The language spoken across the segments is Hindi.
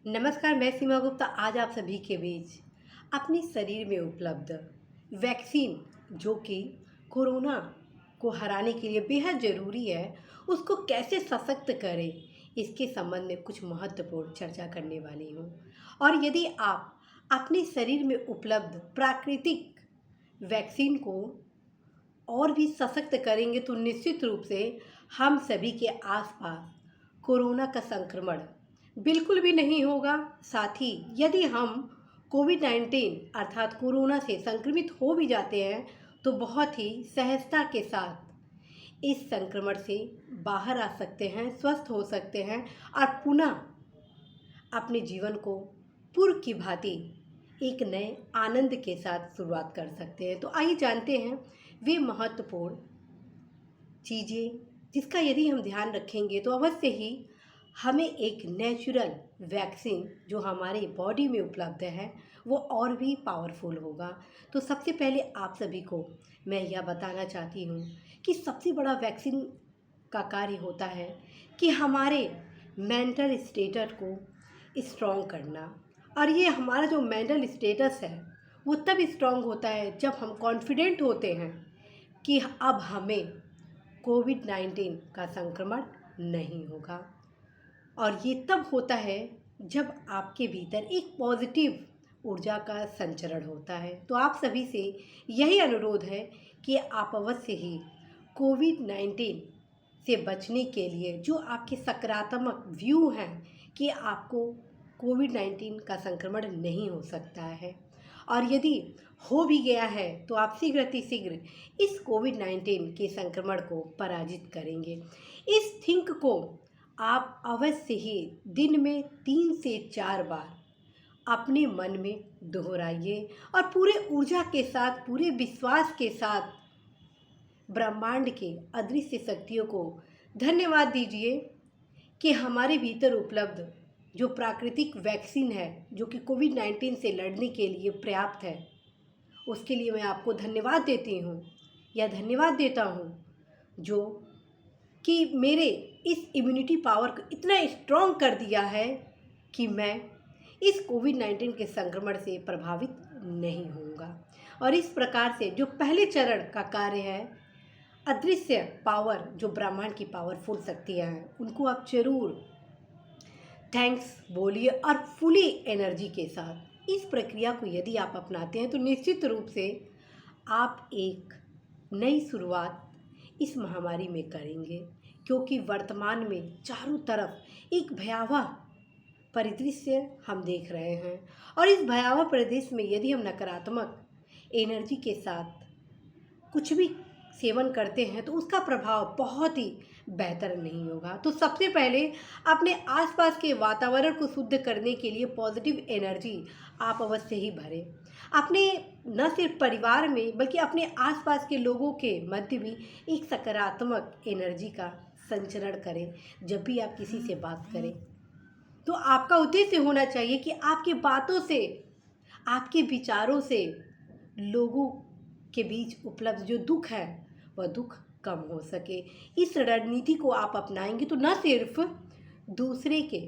नमस्कार, मैं सीमा गुप्ता आज आप सभी के बीच अपने शरीर में उपलब्ध वैक्सीन जो कि कोरोना को हराने के लिए बेहद ज़रूरी है, उसको कैसे सशक्त करें, इसके संबंध में कुछ महत्वपूर्ण चर्चा करने वाली हूँ। और यदि आप अपने शरीर में उपलब्ध प्राकृतिक वैक्सीन को और भी सशक्त करेंगे तो निश्चित रूप से हम सभी के आसपास कोरोना का संक्रमण बिल्कुल भी नहीं होगा। साथ ही यदि हम कोविड-19 अर्थात कोरोना से संक्रमित हो भी जाते हैं तो बहुत ही सहजता के साथ इस संक्रमण से बाहर आ सकते हैं, स्वस्थ हो सकते हैं और पुनः अपने जीवन को पूर्व की भांति एक नए आनंद के साथ शुरुआत कर सकते हैं। तो आइए जानते हैं वे महत्वपूर्ण चीज़ें जिसका यदि हम ध्यान रखेंगे तो अवश्य ही हमें एक नेचुरल वैक्सीन जो हमारी बॉडी में उपलब्ध है वो और भी पावरफुल होगा। तो सबसे पहले आप सभी को मैं यह बताना चाहती हूँ कि सबसे बड़ा वैक्सीन का कार्य होता है कि हमारे मेंटल स्टेटस को स्ट्रॉन्ग करना। और ये हमारा जो मेंटल स्टेटस है वो तब स्ट्रॉन्ग होता है जब हम कॉन्फिडेंट होते हैं कि अब हमें कोविड-19 का संक्रमण नहीं होगा। और ये तब होता है जब आपके भीतर एक पॉजिटिव ऊर्जा का संचरण होता है। तो आप सभी से यही अनुरोध है कि आप अवश्य ही कोविड-19 से बचने के लिए जो आपके सकारात्मक व्यू हैं कि आपको कोविड-19 का संक्रमण नहीं हो सकता है, और यदि हो भी गया है तो आप शीघ्र अतिशीघ्र इस कोविड-19 के संक्रमण को पराजित करेंगे। इस थिंक को आप अवश्य ही दिन में 3 से 4 बार अपने मन में दोहराइए और पूरे ऊर्जा के साथ, पूरे विश्वास के साथ ब्रह्मांड के अदृश्य शक्तियों को धन्यवाद दीजिए कि हमारे भीतर उपलब्ध जो प्राकृतिक वैक्सीन है जो कि कोविड-19 से लड़ने के लिए पर्याप्त है, उसके लिए मैं आपको धन्यवाद देती हूँ या धन्यवाद देता हूँ जो कि मेरे इस इम्यूनिटी पावर को इतना स्ट्रॉन्ग कर दिया है कि मैं इस कोविड-19 के संक्रमण से प्रभावित नहीं होऊंगा। और इस प्रकार से जो पहले चरण का कार्य है, अदृश्य पावर जो ब्रह्मांड की पावरफुल शक्तियाँ हैं, उनको आप जरूर थैंक्स बोलिए और फुली एनर्जी के साथ इस प्रक्रिया को यदि आप अपनाते हैं तो निश्चित रूप से आप एक नई शुरुआत इस महामारी में करेंगे। क्योंकि वर्तमान में चारों तरफ एक भयावह परिदृश्य हम देख रहे हैं और इस भयावह परिदृश्य में यदि हम नकारात्मक एनर्जी के साथ कुछ भी सेवन करते हैं तो उसका प्रभाव बहुत ही बेहतर नहीं होगा। तो सबसे पहले अपने आसपास के वातावरण को शुद्ध करने के लिए पॉजिटिव एनर्जी आप अवश्य ही भरें। अपने न सिर्फ परिवार में बल्कि अपने आसपास के लोगों के मध्य भी एक सकारात्मक एनर्जी का संचरण करें। जब भी आप किसी से बात करें तो आपका उद्देश्य होना चाहिए कि आपकी बातों से, आपके विचारों से लोगों के बीच उपलब्ध जो दुख है वह दुख कम हो सके। इस रणनीति को आप अपनाएंगे तो न सिर्फ दूसरे के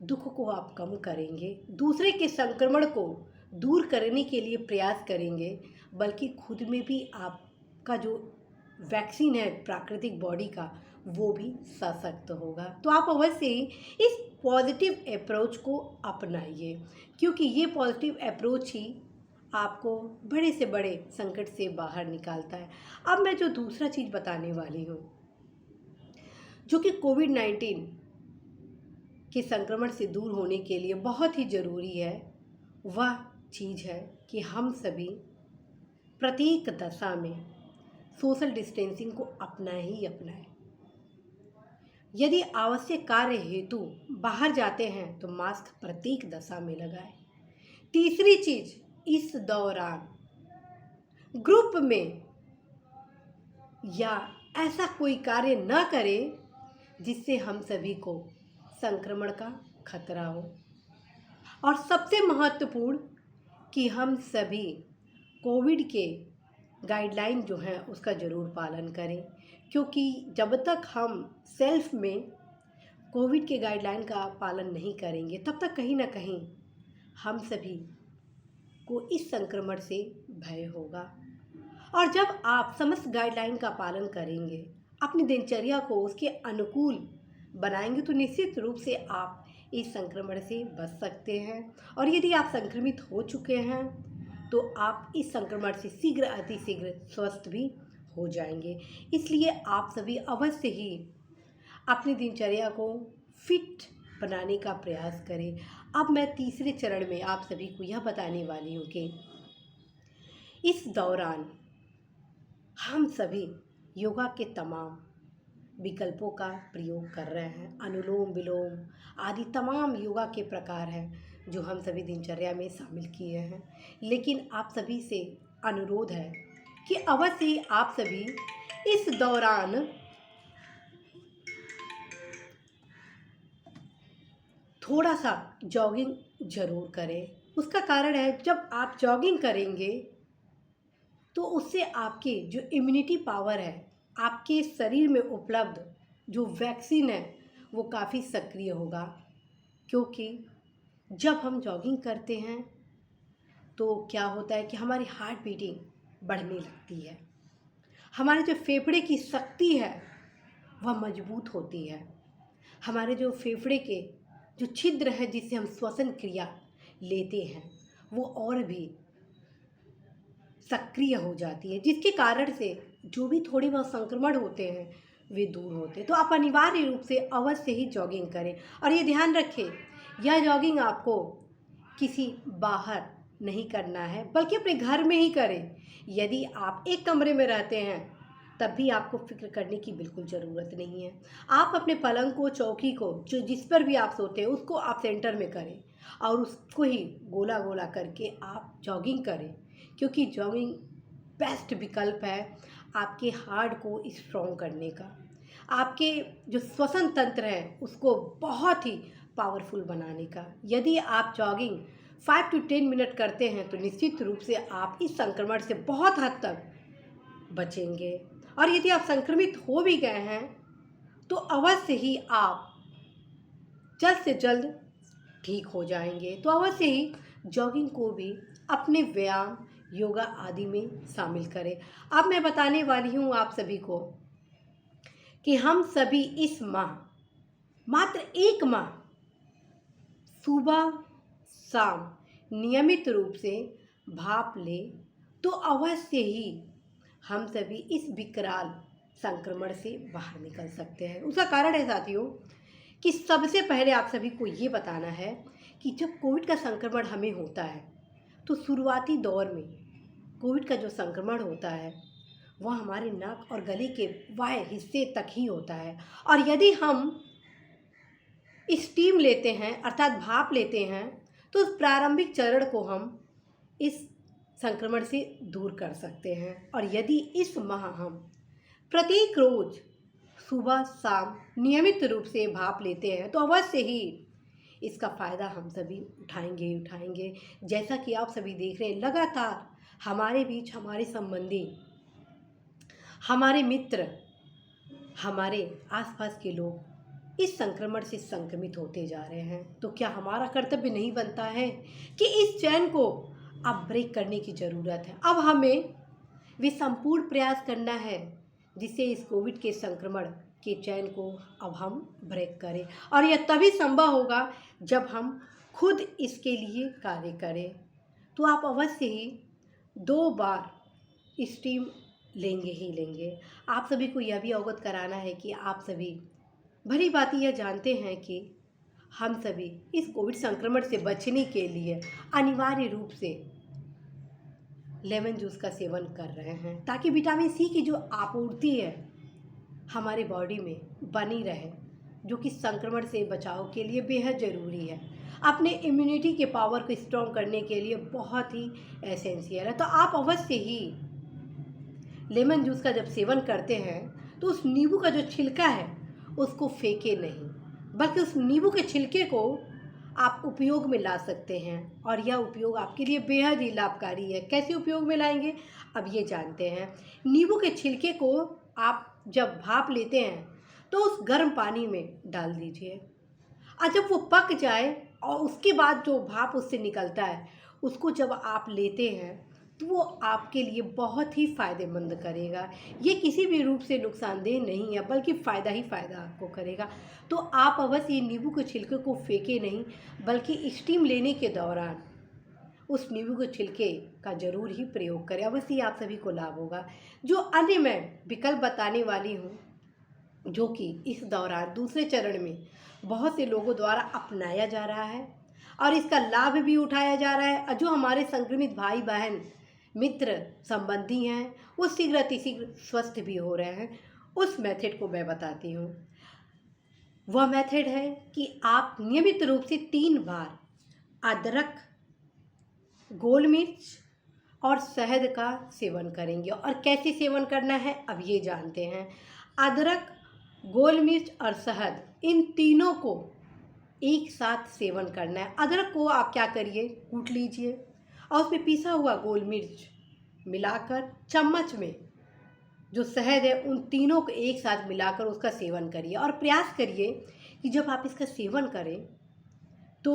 दुख को आप कम करेंगे, दूसरे के संक्रमण को दूर करने के लिए प्रयास करेंगे, बल्कि खुद में भी आपका जो वैक्सीन है प्राकृतिक बॉडी का वो भी सशक्त होगा। तो आप अवश्य ही इस पॉजिटिव अप्रोच को अपनाइए, क्योंकि ये पॉजिटिव अप्रोच ही आपको बड़े से बड़े संकट से बाहर निकालता है। अब मैं जो दूसरा चीज़ बताने वाली हूँ जो कि कोविड-19 के संक्रमण से दूर होने के लिए बहुत ही ज़रूरी है, वह चीज़ है कि हम सभी प्रत्येक दशा में सोशल डिस्टेंसिंग को अपनाएं। यदि आवश्यक कार्य हेतु बाहर जाते हैं तो मास्क प्रत्येक दशा में लगाएं। तीसरी चीज़, इस दौरान ग्रुप में या ऐसा कोई कार्य न करें जिससे हम सभी को संक्रमण का खतरा हो। और सबसे महत्वपूर्ण कि हम सभी कोविड के गाइडलाइन जो हैं उसका ज़रूर पालन करें, क्योंकि जब तक हम सेल्फ में कोविड के गाइडलाइन का पालन नहीं करेंगे, तब तक कहीं ना कहीं हम सभी को इस संक्रमण से भय होगा। और जब आप समस्त गाइडलाइन का पालन करेंगे, अपनी दिनचर्या को उसके अनुकूल बनाएंगे, तो निश्चित रूप से आप इस संक्रमण से बच सकते हैं। और यदि आप संक्रमित हो चुके हैं तो आप इस संक्रमण से शीघ्र अतिशीघ्र स्वस्थ भी हो जाएंगे। इसलिए आप सभी अवश्य ही अपनी दिनचर्या को फिट बनाने का प्रयास करें। अब मैं तीसरे चरण में आप सभी को यह बताने वाली हूँ कि इस दौरान हम सभी योगा के तमाम विकल्पों का प्रयोग कर रहे हैं। अनुलोम विलोम आदि तमाम योगा के प्रकार हैं जो हम सभी दिनचर्या में शामिल किए हैं। लेकिन आप सभी से अनुरोध है कि अवश्य ही आप सभी इस दौरान थोड़ा सा जॉगिंग ज़रूर करें। उसका कारण है, जब आप जॉगिंग करेंगे तो उससे आपके जो इम्यूनिटी पावर है, आपके शरीर में उपलब्ध जो वैक्सीन है वो काफ़ी सक्रिय होगा। क्योंकि जब हम जॉगिंग करते हैं तो क्या होता है कि हमारी हार्ट बीटिंग बढ़ने लगती है, हमारे जो फेफड़े की शक्ति है वह मजबूत होती है, हमारे जो फेफड़े के जो छिद्र है जिससे हम श्वसन क्रिया लेते हैं वो और भी सक्रिय हो जाती है, जिसके कारण से जो भी थोड़ी बहुत संक्रमण होते हैं वे दूर होते हैं। तो आप अनिवार्य रूप से अवश्य ही जॉगिंग करें। और ये ध्यान रखें, यह जॉगिंग आपको किसी बाहर नहीं करना है, बल्कि अपने घर में ही करें। यदि आप एक कमरे में रहते हैं तब भी आपको फिक्र करने की बिल्कुल ज़रूरत नहीं है। आप अपने पलंग को, चौकी को, जो जिस पर भी आप सोते हैं उसको आप सेंटर में करें और उसको ही गोला गोला करके आप जॉगिंग करें। क्योंकि जॉगिंग बेस्ट विकल्प है आपके हार्ट को स्ट्रॉन्ग करने का, आपके जो श्वसन तंत्र है उसको बहुत ही पावरफुल बनाने का। यदि आप जॉगिंग 5 to 10 मिनट करते हैं तो निश्चित रूप से आप इस संक्रमण से बहुत हद तक बचेंगे। और यदि आप संक्रमित हो भी गए हैं तो अवश्य ही आप जल्द से जल्द ठीक हो जाएंगे। तो अवश्य ही जॉगिंग को भी अपने व्यायाम, योगा आदि में शामिल करें। अब मैं बताने वाली हूँ आप सभी को कि हम सभी इस माह, मात्र 1 माह सुबह शाम नियमित रूप से भाप ले तो अवश्य ही हम सभी इस विकराल संक्रमण से बाहर निकल सकते हैं। उसका कारण है साथियों कि सबसे पहले आप सभी को ये बताना है कि जब कोविड का संक्रमण हमें होता है तो शुरुआती दौर में कोविड का जो संक्रमण होता है वह हमारे नाक और गले के बाह्य हिस्से तक ही होता है। और यदि हम स्टीम लेते हैं अर्थात भाप लेते हैं तो उस प्रारंभिक चरण को हम इस संक्रमण से दूर कर सकते हैं। और यदि इस माह हम प्रत्येक रोज सुबह शाम नियमित रूप से भाप लेते हैं तो अवश्य ही इसका फ़ायदा हम सभी उठाएंगे ही उठाएंगे। जैसा कि आप सभी देख रहे हैं, लगातार हमारे बीच हमारे संबंधी, हमारे मित्र, हमारे आसपास के लोग इस संक्रमण से संक्रमित होते जा रहे हैं। तो क्या हमारा कर्तव्य नहीं बनता है कि इस चैन को अब ब्रेक करने की ज़रूरत है। अब हमें वे संपूर्ण प्रयास करना है जिससे इस कोविड के संक्रमण के चैन को अब हम ब्रेक करें। और यह तभी संभव होगा जब हम खुद इसके लिए कार्य करें। तो आप अवश्य ही 2 बार स्टीम लेंगे ही लेंगे। आप सभी को यह भी अवगत कराना है कि आप सभी भली भांति यह जानते हैं कि हम सभी इस कोविड संक्रमण से बचने के लिए अनिवार्य रूप से लेमन जूस का सेवन कर रहे हैं ताकि विटामिन सी की जो आपूर्ति है हमारे बॉडी में बनी रहे, जो कि संक्रमण से बचाव के लिए बेहद ज़रूरी है, अपने इम्यूनिटी के पावर को स्ट्रॉन्ग करने के लिए बहुत ही एसेंशियल है। तो आप अवश्य ही लेमन जूस का जब सेवन करते हैं तो उस नींबू का जो छिलका है उसको फेंके नहीं, बल्कि उस नींबू के छिलके को आप उपयोग में ला सकते हैं। और यह उपयोग आपके लिए बेहद ही लाभकारी है। कैसे उपयोग में लाएंगे अब ये जानते हैं। नींबू के छिलके को आप जब भाप लेते हैं तो उस गर्म पानी में डाल दीजिए और जब वो पक जाए और उसके बाद जो भाप उससे निकलता है, उसको जब आप लेते हैं तो वो आपके लिए बहुत ही फ़ायदेमंद करेगा। ये किसी भी रूप से नुकसानदेह नहीं है, बल्कि फ़ायदा ही फ़ायदा आपको करेगा। तो आप अवश्य ये नींबू के छिलके को फेंकें नहीं, बल्कि स्टीम लेने के दौरान उस नींबू के छिलके का ज़रूर ही प्रयोग करें। अवश्य ही आप सभी को लाभ होगा। जो अन्य मैं विकल्प बताने वाली हूँ, जो कि इस दौरान दूसरे चरण में बहुत से लोगों द्वारा अपनाया जा रहा है और इसका लाभ भी उठाया जा रहा है, और जो हमारे संक्रमित भाई बहन मित्र संबंधी हैं वो शीघ्र अतिशीघ्र स्वस्थ भी हो रहे हैं, उस मेथड को मैं बताती हूँ। वह मेथड है कि आप नियमित रूप से 3 बार अदरक, गोल मिर्च और शहद का सेवन करेंगे। और कैसे सेवन करना है अब ये जानते हैं। अदरक, गोल मिर्च और शहद, इन तीनों को एक साथ सेवन करना है। अदरक को आप क्या करिए, कूट लीजिए और उसमें पिसा हुआ गोल मिर्च मिलाकर चम्मच में जो शहद है उन तीनों को एक साथ मिलाकर उसका सेवन करिए। और प्रयास करिए कि जब आप इसका सेवन करें तो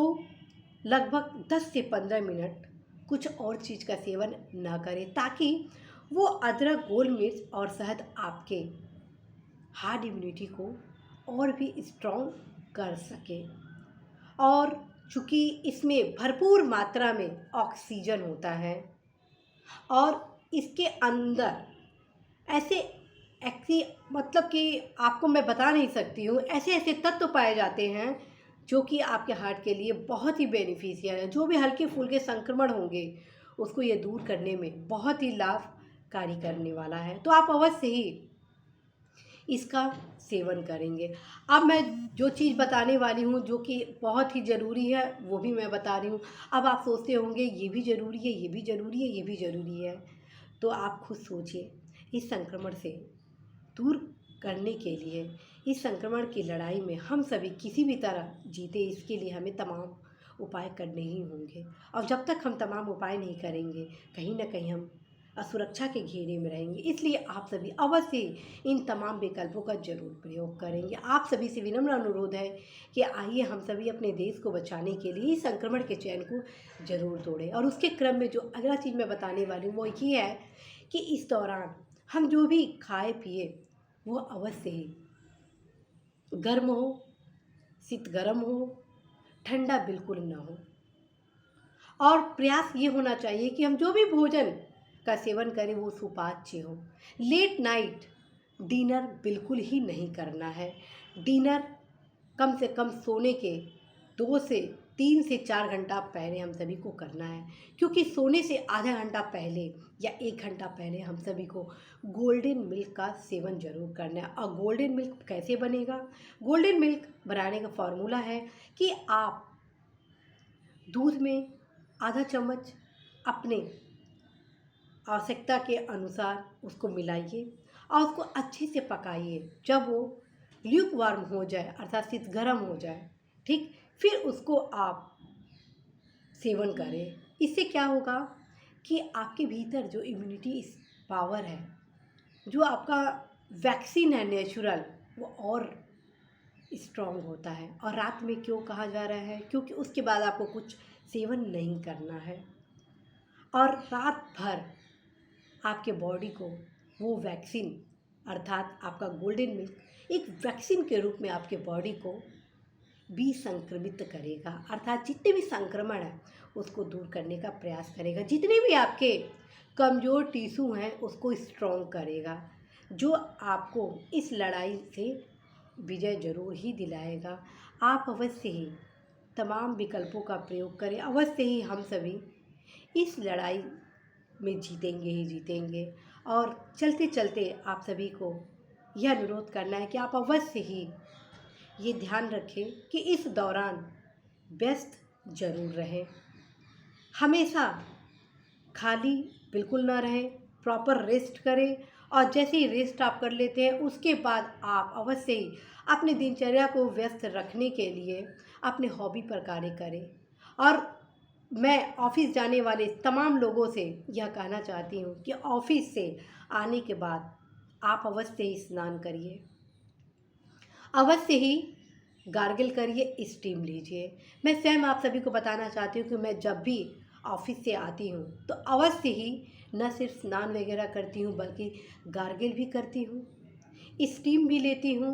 लगभग 10 से 15 मिनट कुछ और चीज़ का सेवन ना करें, ताकि वो अदरक, गोल मिर्च और शहद आपके हार्ट इम्यूनिटी को और भी स्ट्रॉन्ग कर सके। और चूँकि इसमें भरपूर मात्रा में ऑक्सीजन होता है और इसके अंदर ऐसे ऐसी मतलब कि आपको मैं बता नहीं सकती हूँ, ऐसे ऐसे तत्व पाए जाते हैं जो कि आपके हार्ट के लिए बहुत ही बेनिफिशियल है। जो भी हल्के फुल्के संक्रमण होंगे उसको ये दूर करने में बहुत ही लाभकारी करने वाला है। तो आप अवश्य ही इसका सेवन करेंगे। अब मैं जो चीज़ बताने वाली हूँ जो कि बहुत ही ज़रूरी है वो भी मैं बता रही हूँ। अब आप सोचते होंगे ये भी ज़रूरी है, ये भी ज़रूरी है, ये भी ज़रूरी है, तो आप खुद सोचिए। इस संक्रमण से दूर करने के लिए, इस संक्रमण की लड़ाई में हम सभी किसी भी तरह जीते, इसके लिए हमें तमाम उपाय करने ही होंगे। और जब तक हम तमाम उपाय नहीं करेंगे, कहीं ना कहीं हम असुरक्षा के घेरे में रहेंगे। इसलिए आप सभी अवश्य इन तमाम विकल्पों का जरूर प्रयोग करेंगे। आप सभी से विनम्र अनुरोध है कि आइए हम सभी अपने देश को बचाने के लिए इस संक्रमण के चैन को जरूर तोड़ें। और उसके क्रम में जो अगला चीज़ मैं बताने वाली हूँ वो ये है कि इस दौरान हम जो भी खाए पिए वो अवश्य ही गर्म हो, शीत गर्म हो, ठंडा बिल्कुल ना हो। और प्रयास ये होना चाहिए कि हम जो भी भोजन का सेवन करें वो सुपाच्य हो। लेट नाइट डिनर बिल्कुल ही नहीं करना है। डिनर कम से कम सोने के 2 से 3 से 4 घंटा पहले हम सभी को करना है, क्योंकि सोने से आधा घंटा पहले या 1 घंटा पहले हम सभी को गोल्डन मिल्क का सेवन जरूर करना है। और गोल्डन मिल्क कैसे बनेगा? गोल्डन मिल्क बनाने का फॉर्मूला है कि आप दूध में आधा चम्मच अपने आवश्यकता के अनुसार उसको मिलाइए और उसको अच्छे से पकाइए। जब वो ल्यूक वार्म हो जाए अर्थात शीत गर्म हो जाए, ठीक, फिर उसको आप सेवन करें। इससे क्या होगा कि आपके भीतर जो इम्यूनिटी पावर है, जो आपका वैक्सीन है नेचुरल, वो और स्ट्रॉन्ग होता है। और रात में क्यों कहा जा रहा है? क्योंकि उसके बाद आपको कुछ सेवन नहीं करना है और रात भर आपके बॉडी को वो वैक्सीन अर्थात आपका गोल्डन मिल्क एक वैक्सीन के रूप में आपके बॉडी को विसंक्रमित करेगा। अर्थात जितने भी संक्रमण है उसको दूर करने का प्रयास करेगा। जितने भी आपके कमज़ोर टिश्यू हैं उसको स्ट्रॉन्ग करेगा, जो आपको इस लड़ाई से विजय जरूर ही दिलाएगा। आप अवश्य ही तमाम विकल्पों का प्रयोग करें। अवश्य ही हम सभी इस लड़ाई में जीतेंगे ही जीतेंगे। और चलते चलते आप सभी को यह अनुरोध करना है कि आप अवश्य ही ये ध्यान रखें कि इस दौरान व्यस्त जरूर रहें, हमेशा खाली बिल्कुल ना रहें, प्रॉपर रेस्ट करें। और जैसे ही रेस्ट आप कर लेते हैं उसके बाद आप अवश्य ही अपनी दिनचर्या को व्यस्त रखने के लिए अपने हॉबी पर कार्य करें। और मैं ऑफिस जाने वाले तमाम लोगों से यह कहना चाहती हूँ कि ऑफिस से आने के बाद आप अवश्य ही स्नान करिए, अवश्य ही गार्गल करिए, स्टीम लीजिए। मैं स्वयं आप सभी को बताना चाहती हूँ कि मैं जब भी ऑफिस से आती हूँ तो अवश्य ही न सिर्फ स्नान वगैरह करती हूँ बल्कि गार्गल भी करती हूँ, स्टीम भी लेती हूँ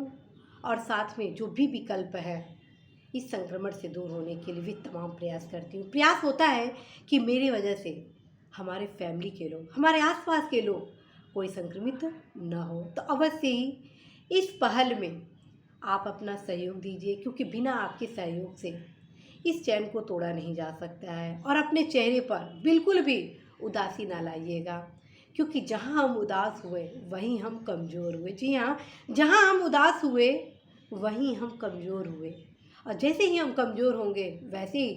और साथ में जो भी विकल्प है इस संक्रमण से दूर होने के लिए भी तमाम प्रयास करती हूँ। प्रयास होता है कि मेरी वजह से हमारे फैमिली के लोग, हमारे आसपास के लोग कोई संक्रमित न हो। तो अवश्य ही इस पहल में आप अपना सहयोग दीजिए, क्योंकि बिना आपके सहयोग से इस चैन को तोड़ा नहीं जा सकता है। और अपने चेहरे पर बिल्कुल भी उदासी ना लाइएगा, क्योंकि जहाँ हम उदास हुए वहीं हम कमज़ोर हुए। जी हाँ, जहाँ हम उदास हुए वहीं हम कमज़ोर हुए, और जैसे ही हम कमज़ोर होंगे वैसे ही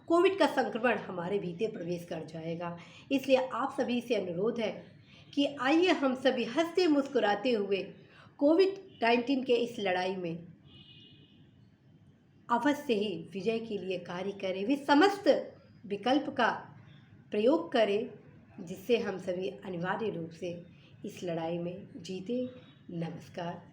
कोविड का संक्रमण हमारे भीतर प्रवेश कर जाएगा। इसलिए आप सभी से अनुरोध है कि आइए हम सभी हंसते मुस्कुराते हुए कोविड-19 के इस लड़ाई में अवश्य ही विजय के लिए कार्य करें। वे समस्त विकल्प का प्रयोग करें जिससे हम सभी अनिवार्य रूप से इस लड़ाई में जीते। नमस्कार।